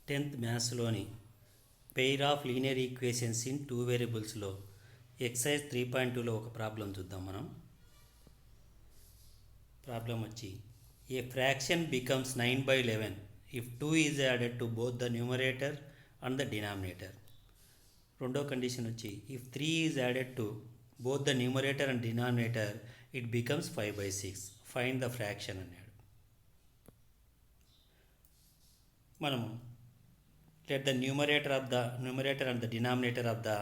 10th మ్యాథ్స్లోని pair of linear equations in 2 వేరియబుల్స్లో excise 3.2లో ఒక ప్రాబ్లం చూద్దాం మనం. ప్రాబ్లం వచ్చి ఏ fraction becomes 9/11 if 2 is added to both the numerator and the denominator. రెండో కండిషన్ వచ్చి if 3 is added to both the numerator and denominator it becomes 5/6. Find the fraction అన్నాడు. మనము let the numerator and the denominator of the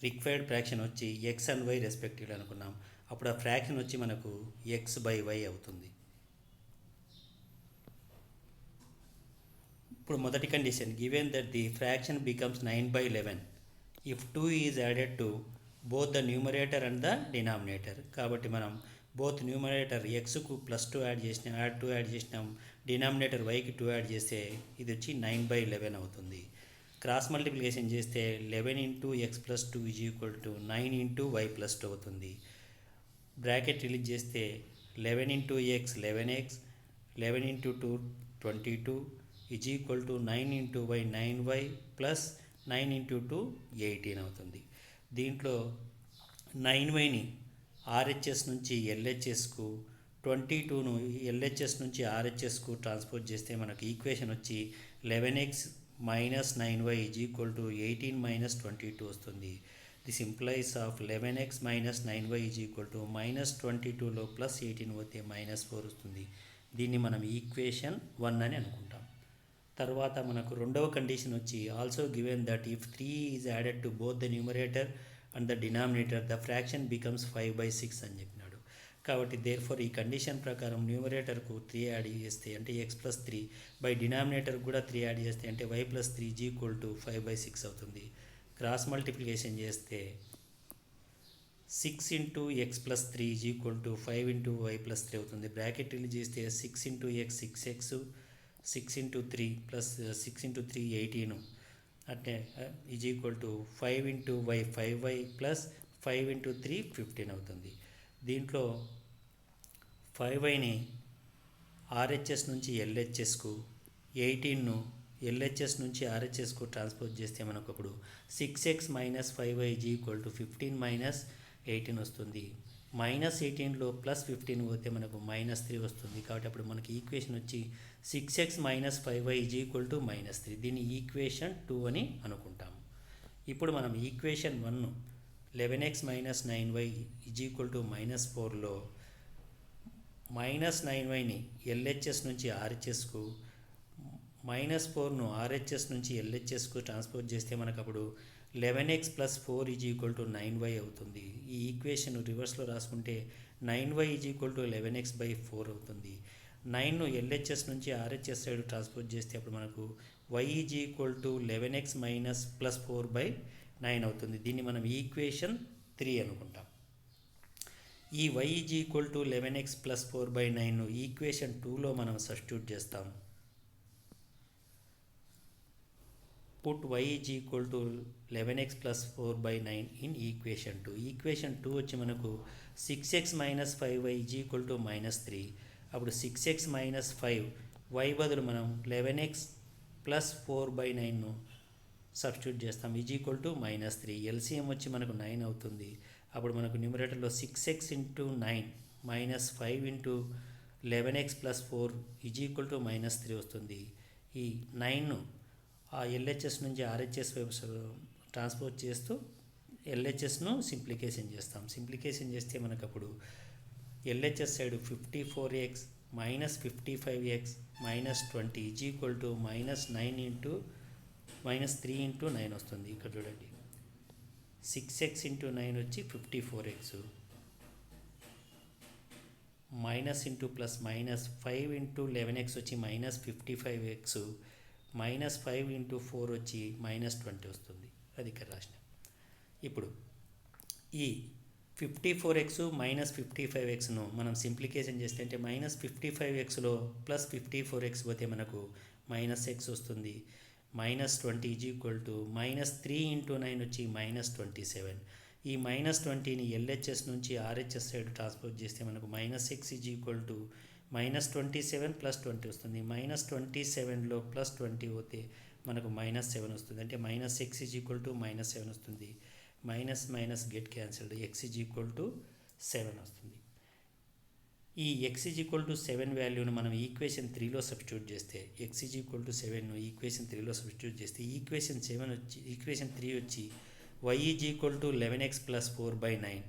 required fraction వచ్చి x and y respectively అనుకున్నాం. అప్పుడు ఆ fraction వచ్చి మనకు x/y అవుతుంది. ఇప్పుడు మొదటి condition given that the fraction becomes 9/11 if 2 is added to both the numerator and the denominator. కాబట్టి మనం బోత్ న్యూమరేటర్ ఎక్స్కు +2 యాడ్ చేసినాం, డినామినేటర్ వైకి 2 యాడ్ చేస్తే ఇది వచ్చి 9/11 అవుతుంది. క్రాస్ మల్టిప్లికేషన్ చేస్తే 11 × x + 2 = 9 × y + 2 అవుతుంది. బ్రాకెట్ రిలీజ్ చేస్తే 11 × x 11x, 11 × 2 22 = 9 × y 9y + 9 × 2 18 అవుతుంది. దీంట్లో 9yని RHS నుంచి LHSకు, 22ను LHS నుంచి RHSకు ట్రాన్స్పోర్ట్ చేస్తే మనకు ఈక్వేషన్ వచ్చి 11x - 9y = 18 - 22 వస్తుంది. This implies of 11x - 9y = -22లో +18 పోతే -4 వస్తుంది. దీన్ని మనం ఈక్వేషన్ 1 అని అనుకుంటాం. తర్వాత మనకు రెండవ కండిషన్ వచ్చి also given that if 3 is added to both the numerator and the denominator the fraction becomes 5/6 అని చెప్పినాడు. కాబట్టి దేర్ఫోర్ ఈ కండిషన్ ప్రకారం న్యూమరేటర్కు 3 యాడ్ చేస్తే అంటే x + 3 బై డినామినేటర్ కూడా 3 యాడ్ చేస్తే అంటే y + 3 = 5/6 అవుతుంది. క్రాస్ మల్టిప్లికేషన్ చేస్తే 6 × x + 3 = 5 × y + 3 అవుతుంది. బ్రాకెట్ రిలీజ్ చేస్తే 6 × x 6x, 6 × 3 + 6 × 3 18 అంటే = 5 × y 5y + 5 × 3 15 అవుతుంది. దీంట్లో 5yని RHS నుంచి LHSకు, 18ను LHS నుంచి RHSకు ట్రాన్స్పోజ్ చేస్తే మనకు అప్పుడు 6x - 5y = 15 - 18 వస్తుంది. -18లో +15 పోతే మనకు -3 వస్తుంది. కాబట్టి అప్పుడు మనకి ఈక్వేషన్ వచ్చి 6x - 5y = -3. దీన్ని ఈక్వేషన్ 2 అని అనుకుంటాము. ఇప్పుడు మనం ఈక్వేషన్ 1 11x - 9y = -4లో -9yని LHS నుంచి RHSకు, -4ను RHS నుంచి LHSకు ట్రాన్స్పోజ్ చేస్తే మనకు అప్పుడు 11x + 4 = 9y అవుతుంది. ఈ ఈక్వేషన్ రివర్స్లో రాసుకుంటే 9y = 11x/4 అవుతుంది. 9ను LHS నుంచి RHS సైడ్ ట్రాన్స్పోజ్ చేస్తే అప్పుడు మనకు y = 11x - +4/9 అవుతుంది. దీన్ని మనం ఈక్వేషన్ 3 అనుకుంటాం. ఈ y = 11x + 4/9ను ఈక్వేషన్ 2లో మనం సబ్స్టిట్యూట్ చేస్తాం. Put y = 11x + 4/9 in equation 2. Equation 2 వచ్చి మనకు 6x - 5y = -3. అప్పుడు 6x - 5 y బదులు మనం 11x + 4/9ను సబ్స్టిట్యూట్ చేస్తాం. -3. LCM వచ్చి మనకు 9 అవుతుంది. అప్పుడు మనకు న్యూమరేటర్లో 6x × 9 - 5 × 11x + 4 -3 వస్తుంది. ఈ 9ను ఆ LHS నుంచి RHS వైపు ట్రాన్స్పోర్ట్ చేస్తూ LHSను సింప్లికేషన్ చేస్తాం. సింప్లికేషన్ చేస్తే మనకు అప్పుడు LHS సైడ్ 54x - 55x - 20 = -3 × 9 వస్తుంది. ఇక్కడ చూడండి 6x × 9 వచ్చి 54x, -5 × 11x వచ్చి -55x, -5 × 4 వచ్చి -20 వస్తుంది. అది ఇక్కడ రాసిన. ఇప్పుడు ఈ 54x - 55xను మనం సింప్లికేషన్ చేస్తే అంటే -55xలో +54x పోతే మనకు -x వస్తుంది. -20 = -3 × 9 వచ్చి -27. ఈ -20ని LHS నుంచి RHS సైడ్ ట్రాన్స్పోజ్ చేస్తే మనకు -x -27 + 20 వస్తుంది. -27లో +20 పోతే మనకు -7 వస్తుంది. అంటే -x ఈజ్ ఈక్వల్ టు -7 వస్తుంది. Minus minus get cancelled, x is equal to 7 వస్తుంది. ఈ x ఈజ్ ఈక్వల్ టు 7 వాల్యూను మనం ఈక్వేషన్ 3లో సబ్స్టిట్యూట్ చేస్తే, x ఈజ్ ఈక్వల్ టు 7ను ఈక్వేషన్ 3లో సబ్స్టిట్యూట్ చేస్తే ఈక్వేషన్ 3 వచ్చి y is equal to 11x plus 4/9.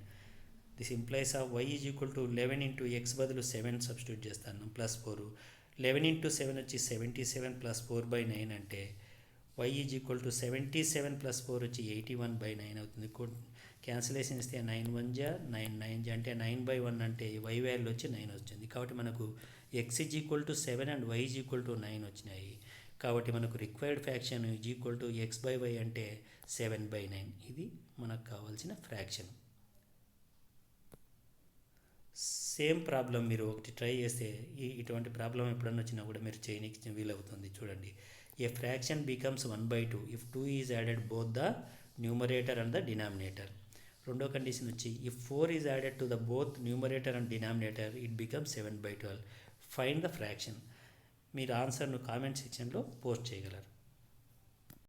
This implies of y is equal to 11 into x బదులు 7 సబ్స్టిట్యూట్ చేస్తాను ప్లస్ 4. 11 ఇంటూ 7 వచ్చి 77 ప్లస్ 4/9 అంటే y is equal to 77 plus 4 వచ్చి 81/9 అవుతుంది. క్యాన్సిలేషన్ ఇస్తే 9 1 జా 9 9 జా అంటే 9/1 అంటే y వాల్యూ వచ్చి 9 వచ్చింది. కాబట్టి మనకు x is equal to 7 and y is equal to 9 వచ్చినాయి. కాబట్టి మనకు required fraction is equal to x/y అంటే 7/9. ఇది మనకు కావాల్సిన ఫ్రాక్షన్. సేమ్ ప్రాబ్లం మీరు ఒకటి ట్రై చేస్తే ఇటువంటి ప్రాబ్లం ఎప్పుడన్నా వచ్చినా కూడా మీరు చేయడానికి వీలవుతుంది. చూడండి, ఏ fraction becomes 1/2 if 2 is added both the numerator and the denominator. రెండో కండిషన్ వచ్చి if 4 is added to the both numerator and denominator it becomes 7/12. Find the fraction. మీరు ఆన్సర్ను కామెంట్ సెక్షన్లో పోస్ట్ చేయగలరు.